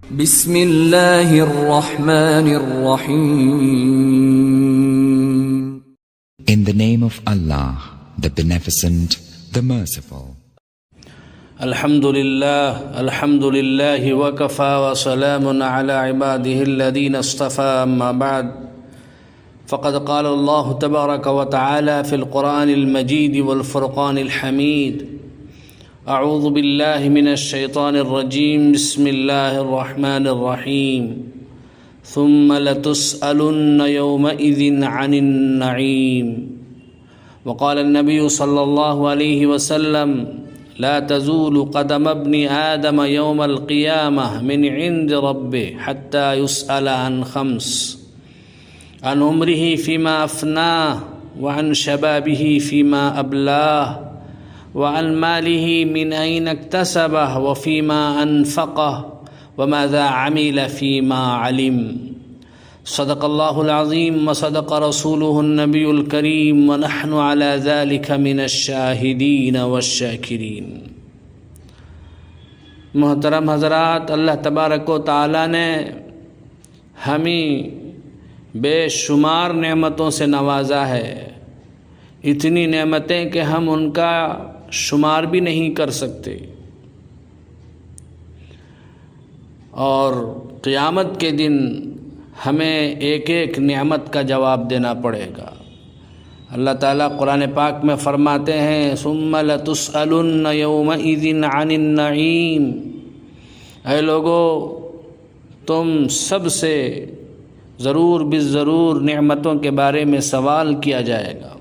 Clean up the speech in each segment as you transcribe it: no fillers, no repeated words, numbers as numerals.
بسم اللہ الرحمن الرحیم. In the name of Allah, the Beneficent, the Merciful. الحمد لله وكفى وسلام على عباده الذين اصطفى. أما بعد، فقد قال الله تبارك وتعالى في القرآن المجيد والفرقان الحميد: أعوذ بالله من الشيطان الرجيم، بسم الله الرحمن الرحيم. ثم لتسألن يومئذ عن النعيم. وقال النبي صلى الله عليه وسلم: لا تزول قدم ابن آدم يوم القيامة من عند ربه حتى يسأل عن خمس: عن عمره فيما أفناه، وعن شبابه فيما أبلاه، وعن ماله من أين اكتسبه وفيما أنفقه، وماذا عمل فيما علم. صدق الله العظيم وصدق رسوله النبي الكريم، ونحن على ذلك من الشاهدين والشاكرين. محترم حضرات، اللہ تبارک و تعالی نے ہمیں بے شمار نعمتوں سے نوازا ہے، اتنی نعمتیں کہ ہم ان کا شمار بھی نہیں کر سکتے، اور قیامت کے دن ہمیں ایک ایک نعمت کا جواب دینا پڑے گا. اللہ تعالیٰ قرآن پاک میں فرماتے ہیں: ثم لتسألن یومئذ عن النعیم. اے لوگو، تم سب سے ضرور بالضرور نعمتوں کے بارے میں سوال کیا جائے گا.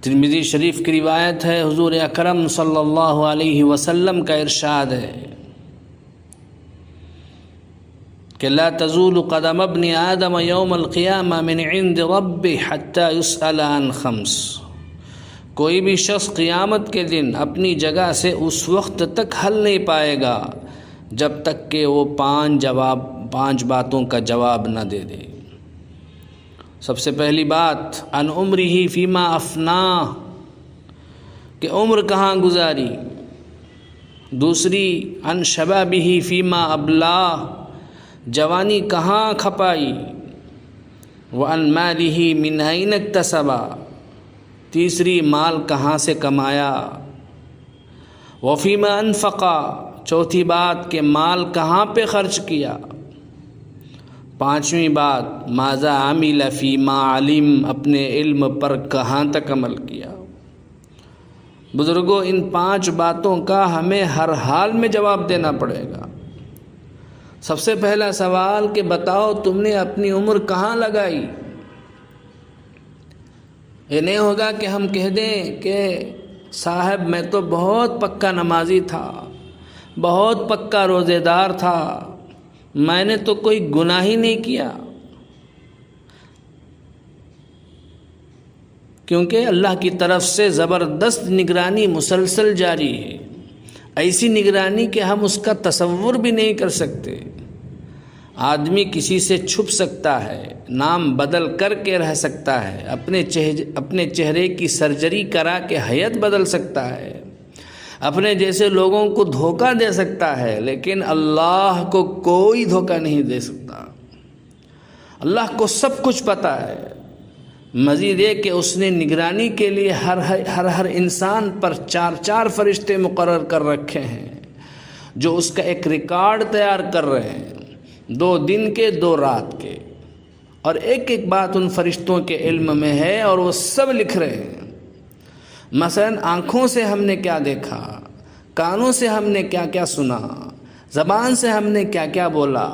ترمذی شریف کی روایت ہے، حضور اکرم صلی اللہ علیہ وسلم کا ارشاد ہے کہ لا تزول قدم ابن آدم یوم القیامہ من عند ربہ حتی یسأل عن خمس. کوئی بھی شخص قیامت کے دن اپنی جگہ سے اس وقت تک ہل نہیں پائے گا جب تک کہ وہ پانچ باتوں کا جواب نہ دے دے. سب سے پہلی بات، عن عمرہ فیما افناہ، کہ عمر کہاں گزاری. دوسری، عن شبابہ فیما ابلاہ، جوانی کہاں کھپائی. وعن مالہ من این اکتسب، تیسری، مال کہاں سے کمایا. وفیما انفق، چوتھی بات کہ مال کہاں پہ خرچ کیا. پانچویں بات، ماذا عمل فیما علم، اپنے علم پر کہاں تک عمل کیا. بزرگوں، ان 5 باتوں کا ہمیں ہر حال میں جواب دینا پڑے گا. سب سے پہلا سوال کہ بتاؤ تم نے اپنی عمر کہاں لگائی. یہ نہیں ہوگا کہ ہم کہہ دیں کہ صاحب میں تو بہت پکا نمازی تھا، بہت پکا روزے دار تھا، میں نے تو کوئی گناہ ہی نہیں کیا. کیونکہ اللہ کی طرف سے زبردست نگرانی مسلسل جاری ہے، ایسی نگرانی کہ ہم اس کا تصور بھی نہیں کر سکتے. آدمی کسی سے چھپ سکتا ہے، نام بدل کر کے رہ سکتا ہے، اپنے چہرے کی سرجری کرا کے حیت بدل سکتا ہے، اپنے جیسے لوگوں کو دھوکہ دے سکتا ہے، لیکن اللہ کو کوئی دھوکہ نہیں دے سکتا. اللہ کو سب کچھ پتہ ہے. مزید یہ کہ اس نے نگرانی کے لیے ہر انسان پر 4 فرشتے مقرر کر رکھے ہیں جو اس کا ایک ریکارڈ تیار کر رہے ہیں، 2 دن کے 2 رات کے، اور ایک ایک بات ان فرشتوں کے علم میں ہے اور وہ سب لکھ رہے ہیں. مثلا آنکھوں سے ہم نے کیا دیکھا، کانوں سے ہم نے کیا کیا سنا، زبان سے ہم نے کیا کیا بولا،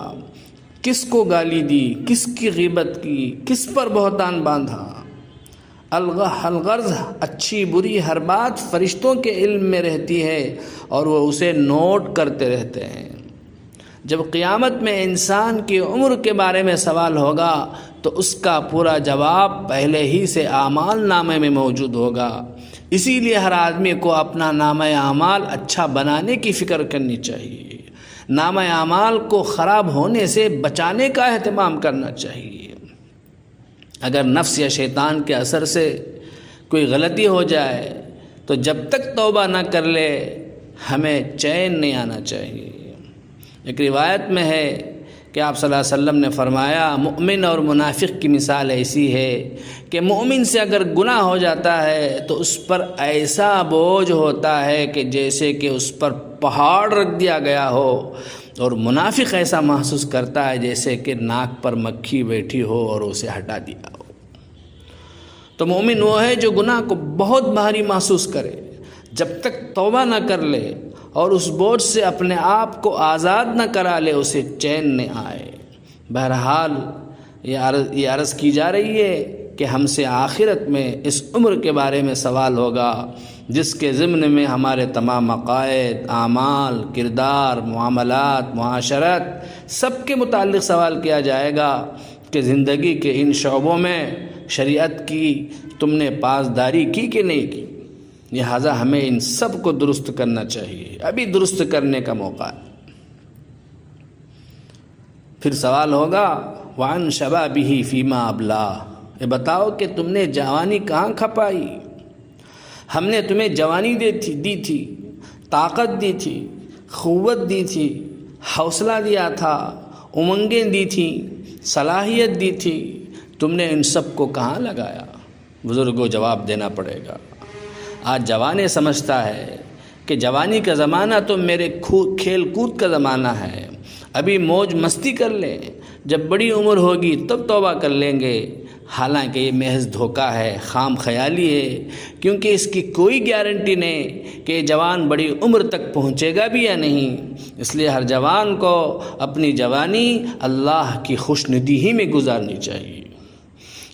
کس کو گالی دی، کس کی غیبت کی، کس پر بہتان باندھا. الغرض اچھی بری ہر بات فرشتوں کے علم میں رہتی ہے اور وہ اسے نوٹ کرتے رہتے ہیں. جب قیامت میں انسان کی عمر کے بارے میں سوال ہوگا تو اس کا پورا جواب پہلے ہی سے اعمال نامے میں موجود ہوگا. اسی لیے ہر آدمی کو اپنا نامہ اعمال اچھا بنانے کی فکر کرنی چاہیے، نامہ اعمال کو خراب ہونے سے بچانے کا اہتمام کرنا چاہیے. اگر نفس یا شیطان کے اثر سے کوئی غلطی ہو جائے تو جب تک توبہ نہ کر لے ہمیں چین نہیں آنا چاہیے۔ ایک روایت میں ہے کہ آپ صلی اللہ علیہ وسلم نے فرمایا مومن اور منافق کی مثال ایسی ہے کہ مومن سے اگر گناہ ہو جاتا ہے تو اس پر ایسا بوجھ ہوتا ہے کہ جیسے کہ اس پر پہاڑ رکھ دیا گیا ہو، اور منافق ایسا محسوس کرتا ہے جیسے کہ ناک پر مکھی بیٹھی ہو اور اسے ہٹا دیا ہو۔ تو مومن وہ ہے جو گناہ کو بہت بھاری محسوس کرے، جب تک توبہ نہ کر لے اور اس بوجھ سے اپنے آپ کو آزاد نہ کرا لے اسے چین نہ آئے۔ بہرحال یہ عرض کی جا رہی ہے کہ ہم سے آخرت میں اس عمر کے بارے میں سوال ہوگا، جس کے ضمن میں ہمارے تمام عقائد، اعمال، کردار، معاملات، معاشرت سب کے متعلق سوال کیا جائے گا کہ زندگی کے ان شعبوں میں شریعت کی تم نے پاسداری کی کہ نہیں کی۔ لہٰذا ہمیں ان سب کو درست کرنا چاہیے، ابھی درست کرنے کا موقع ہے۔ پھر سوال ہوگا وعن شبابہ فیما ابلا، یہ بتاؤ کہ تم نے جوانی کہاں کھپائی؟ ہم نے تمہیں جوانی دی تھی، طاقت دی تھی، قوت دی تھی، حوصلہ دیا تھا، امنگیں دی تھیں، صلاحیت دی تھی، تم نے ان سب کو کہاں لگایا؟ بزرگوں جواب دینا پڑے گا۔ آج جوانے سمجھتا ہے کہ جوانی کا زمانہ تو میرے کھیل کود کا زمانہ ہے، ابھی موج مستی کر لیں، جب بڑی عمر ہوگی تب توبہ کر لیں گے۔ حالانکہ یہ محض دھوکہ ہے، خام خیالی ہے، کیونکہ اس کی کوئی گارنٹی نہیں کہ جوان بڑی عمر تک پہنچے گا بھی یا نہیں۔ اس لیے ہر جوان کو اپنی جوانی اللہ کی خوشندی ہی میں گزارنی چاہیے،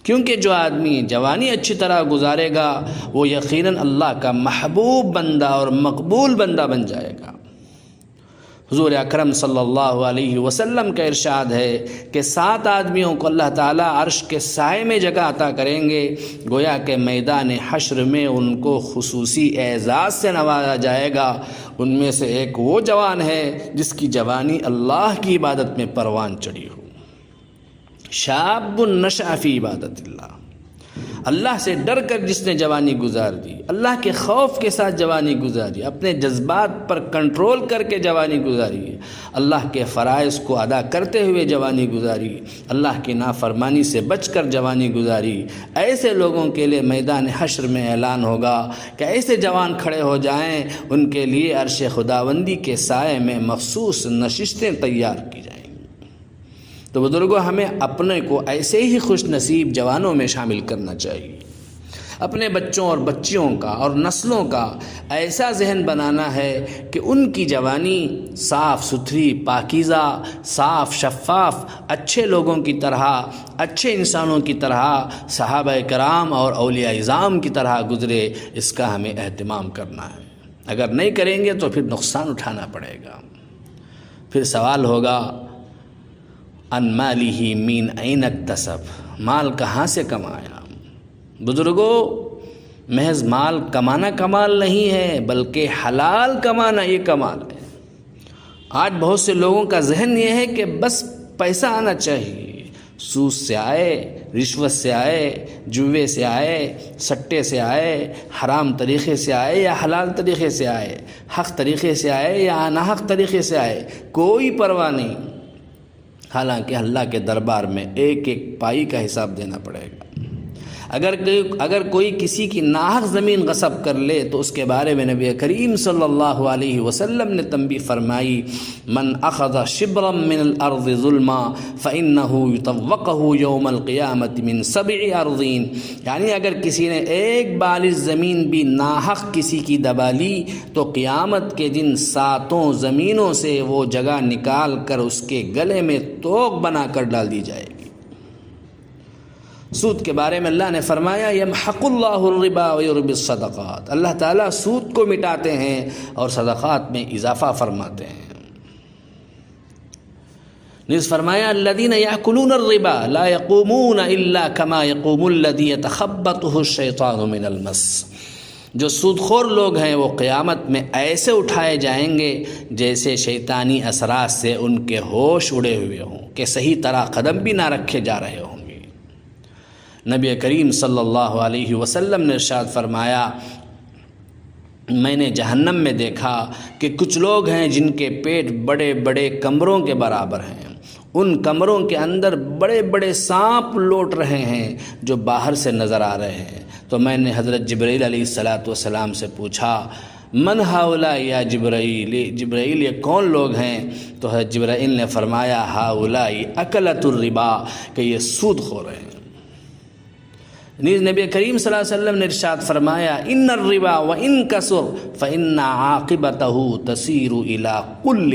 کیونکہ جو آدمی جوانی اچھی طرح گزارے گا وہ یقیناً اللہ کا محبوب بندہ اور مقبول بندہ بن جائے گا۔ حضور اکرم صلی اللہ علیہ وسلم کا ارشاد ہے کہ 7 آدمیوں کو اللہ تعالیٰ عرش کے سائے میں جگہ عطا کریں گے، گویا کہ میدان حشر میں ان کو خصوصی اعزاز سے نوازا جائے گا۔ ان میں سے ایک وہ جوان ہے جس کی جوانی اللہ کی عبادت میں پروان چڑھی ہو۔ شاب نشأ فی عبادت اللہ سے ڈر کر جس نے جوانی گزار دی، اللہ کے خوف کے ساتھ جوانی گزاری، اپنے جذبات پر کنٹرول کر کے جوانی گزاری، اللہ کے فرائض کو ادا کرتے ہوئے جوانی گزاری، اللہ کی نافرمانی سے بچ کر جوانی گزاری، ایسے لوگوں کے لیے میدان حشر میں اعلان ہوگا کہ ایسے جوان کھڑے ہو جائیں، ان کے لیے عرش خداوندی کے سائے میں مخصوص نشستیں تیار کی جائیں۔ تو بزرگوں ہمیں اپنے کو ایسے ہی خوش نصیب جوانوں میں شامل کرنا چاہیے، اپنے بچوں اور بچیوں کا اور نسلوں کا ایسا ذہن بنانا ہے کہ ان کی جوانی صاف ستھری، پاکیزہ، صاف شفاف، اچھے لوگوں کی طرح، اچھے انسانوں کی طرح، صحابہ کرام اور اولیاء اعظام کی طرح گزرے۔ اس کا ہمیں اہتمام کرنا ہے، اگر نہیں کریں گے تو پھر نقصان اٹھانا پڑے گا۔ پھر سوال ہوگا ان مالہ من این اکتسب، مال کہاں سے کمایا؟ بزرگوں محض مال کمانا کمال نہیں ہے، بلکہ حلال کمانا یہ کمال ہے۔ آج بہت سے لوگوں کا ذہن یہ ہے کہ بس پیسہ آنا چاہیے، سود سے آئے، رشوت سے آئے، جوے سے آئے، سٹے سے آئے، حرام طریقے سے آئے یا حلال طریقے سے آئے، حق طریقے سے آئے یا ناحق طریقے سے آئے، کوئی پرواہ نہیں۔ حالانکہ اللہ کے دربار میں ایک ایک پائی کا حساب دینا پڑے گا۔ اگر کوئی کسی کی ناحق زمین غصب کر لے تو اس کے بارے میں نبی کریم صلی اللہ علیہ وسلم نے تنبیہ فرمائی، من اخذ شبرا من الارض ظلما فانه يطوقه يوم القیامة من 7 ارضین، یعنی اگر کسی نے ایک بالش زمین بھی ناحق کسی کی دبا لی تو قیامت کے دن 7 زمینوں سے وہ جگہ نکال کر اس کے گلے میں توق بنا کر ڈال دی جائے گی۔ سود کے بارے میں اللہ نے فرمایا یمحق اللہ الربا ویربی الصدقات، اللہ تعالیٰ سود کو مٹاتے ہیں اور صدقات میں اضافہ فرماتے ہیں۔ نیز فرمایا الذین یأکلون الربا لا یقومون الا کما یقوم الذی یتخبطہ الشیطان من المس، جو سود خور لوگ ہیں وہ قیامت میں ایسے اٹھائے جائیں گے جیسے شیطانی اثرات سے ان کے ہوش اڑے ہوئے ہوں کہ صحیح طرح قدم بھی نہ رکھے جا رہے ہوں گے۔ نبی کریم صلی اللہ علیہ وسلم نے ارشاد فرمایا میں نے جہنم میں دیکھا کہ کچھ لوگ ہیں جن کے پیٹ بڑے بڑے کمروں کے برابر ہیں، ان کمروں کے اندر بڑے بڑے سانپ لوٹ رہے ہیں جو باہر سے نظر آ رہے ہیں۔ تو میں نے حضرت جبرائیل علیہ السلام سے پوچھا من ہؤلاء یا جبرائیل، جبرائیل یہ کون لوگ ہیں؟ تو حضرت جبرائیل نے فرمایا ہؤلاء اکلۃ الربا، کہ یہ سود خور ہیں۔ نیز نبی کریم صلی اللہ علیہ وسلم نے ارشاد فرمایا ان الربا وان کثر فان عاقبته تسیر الی کل،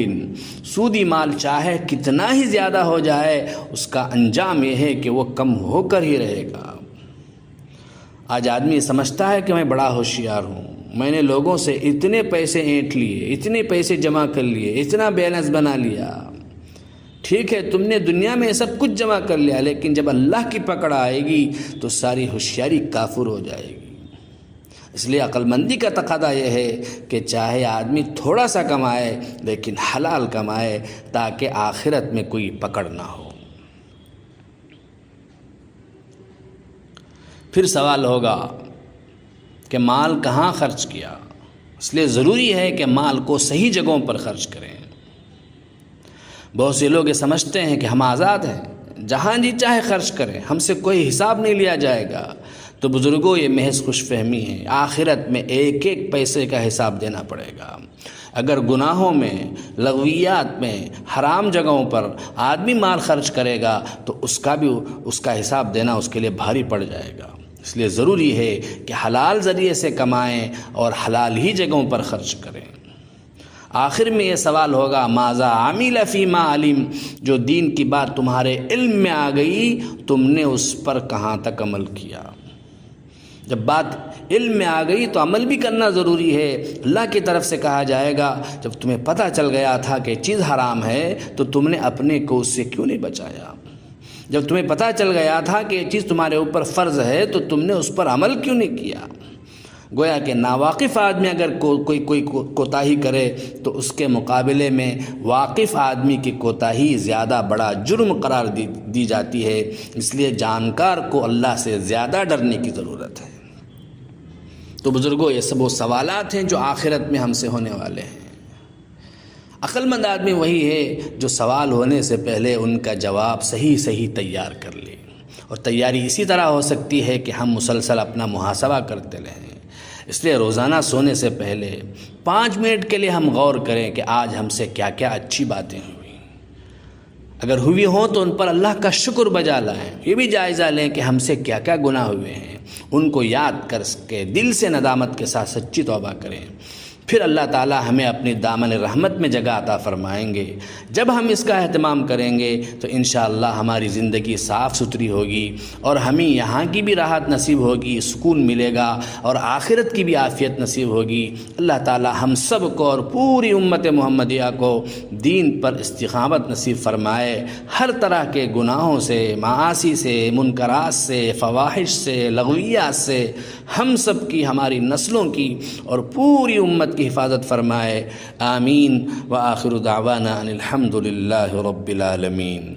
سودی مال چاہے کتنا ہی زیادہ ہو جائے اس کا انجام یہ ہے کہ وہ کم ہو کر ہی رہے گا۔ آج آدمی سمجھتا ہے کہ میں بڑا ہوشیار ہوں، میں نے لوگوں سے اتنے پیسے اینٹ لیے، اتنے پیسے جمع کر لیے، اتنا بیلنس بنا لیا۔ ٹھیک ہے، تم نے دنیا میں سب کچھ جمع کر لیا، لیکن جب اللہ کی پکڑ آئے گی تو ساری ہوشیاری کافر ہو جائے گی۔ اس لیے عقل مندی کا تقاضا یہ ہے کہ چاہے آدمی تھوڑا سا کمائے لیکن حلال کمائے، تاکہ آخرت میں کوئی پکڑ نہ ہو۔ پھر سوال ہوگا کہ مال کہاں خرچ کیا؟ اس لیے ضروری ہے کہ مال کو صحیح جگہوں پر خرچ کریں۔ بہت سے لوگ یہ سمجھتے ہیں کہ ہم آزاد ہیں، جہاں جی چاہے خرچ کریں، ہم سے کوئی حساب نہیں لیا جائے گا۔ تو بزرگوں یہ محض خوش فہمی ہے، آخرت میں ایک ایک پیسے کا حساب دینا پڑے گا۔ اگر گناہوں میں، لغویات میں، حرام جگہوں پر آدمی مال خرچ کرے گا تو اس کا حساب دینا اس کے لیے بھاری پڑ جائے گا۔ اس لیے ضروری ہے کہ حلال ذریعے سے کمائیں اور حلال ہی جگہوں پر خرچ کریں۔ آخر میں یہ سوال ہوگا ماذا عمل فیما علم، جو دین کی بات تمہارے علم میں آ گئی تم نے اس پر کہاں تک عمل کیا؟ جب بات علم میں آ گئی تو عمل بھی کرنا ضروری ہے۔ اللہ کی طرف سے کہا جائے گا جب تمہیں پتہ چل گیا تھا کہ چیز حرام ہے تو تم نے اپنے کو اس سے کیوں نہیں بچایا؟ جب تمہیں پتہ چل گیا تھا کہ یہ چیز تمہارے اوپر فرض ہے تو تم نے اس پر عمل کیوں نہیں کیا؟ گویا کہ ناواقف آدمی اگر کوئی کوتاہی کرے تو اس کے مقابلے میں واقف آدمی کی کوتاہی زیادہ بڑا جرم قرار دی جاتی ہے۔ اس لیے جانکار کو اللہ سے زیادہ ڈرنے کی ضرورت ہے۔ تو بزرگوں یہ سب وہ سوالات ہیں جو آخرت میں ہم سے ہونے والے ہیں۔ عقل مند آدمی وہی ہے جو سوال ہونے سے پہلے ان کا جواب صحیح تیار کر لے، اور تیاری اسی طرح ہو سکتی ہے کہ ہم مسلسل اپنا محاسبہ کرتے رہیں۔ اس لیے روزانہ سونے سے پہلے 5 منٹ کے لیے ہم غور کریں کہ آج ہم سے کیا کیا اچھی باتیں ہوئی، اگر ہوئی ہوں تو ان پر اللہ کا شکر بجا لائیں۔ یہ بھی جائزہ لیں کہ ہم سے کیا کیا گناہ ہوئے ہیں، ان کو یاد کر کے دل سے ندامت کے ساتھ سچی توبہ کریں۔ پھر اللہ تعالیٰ ہمیں اپنی دامن رحمت میں جگہ عطا فرمائیں گے۔ جب ہم اس کا اہتمام کریں گے تو انشاءاللہ ہماری زندگی صاف ستھری ہوگی اور ہمیں یہاں کی بھی راحت نصیب ہوگی، سکون ملے گا، اور آخرت کی بھی عافیت نصیب ہوگی۔ اللہ تعالیٰ ہم سب کو اور پوری امت محمدیہ کو دین پر استقامت نصیب فرمائے، ہر طرح کے گناہوں سے، معاصی سے، منکرات سے، فواحش سے، لغویات سے ہم سب کی، ہماری نسلوں کی اور پوری امت کی حفاظت فرمائے۔ آمین۔ وآخر دعوانا ان الحمد للہ رب العالمین۔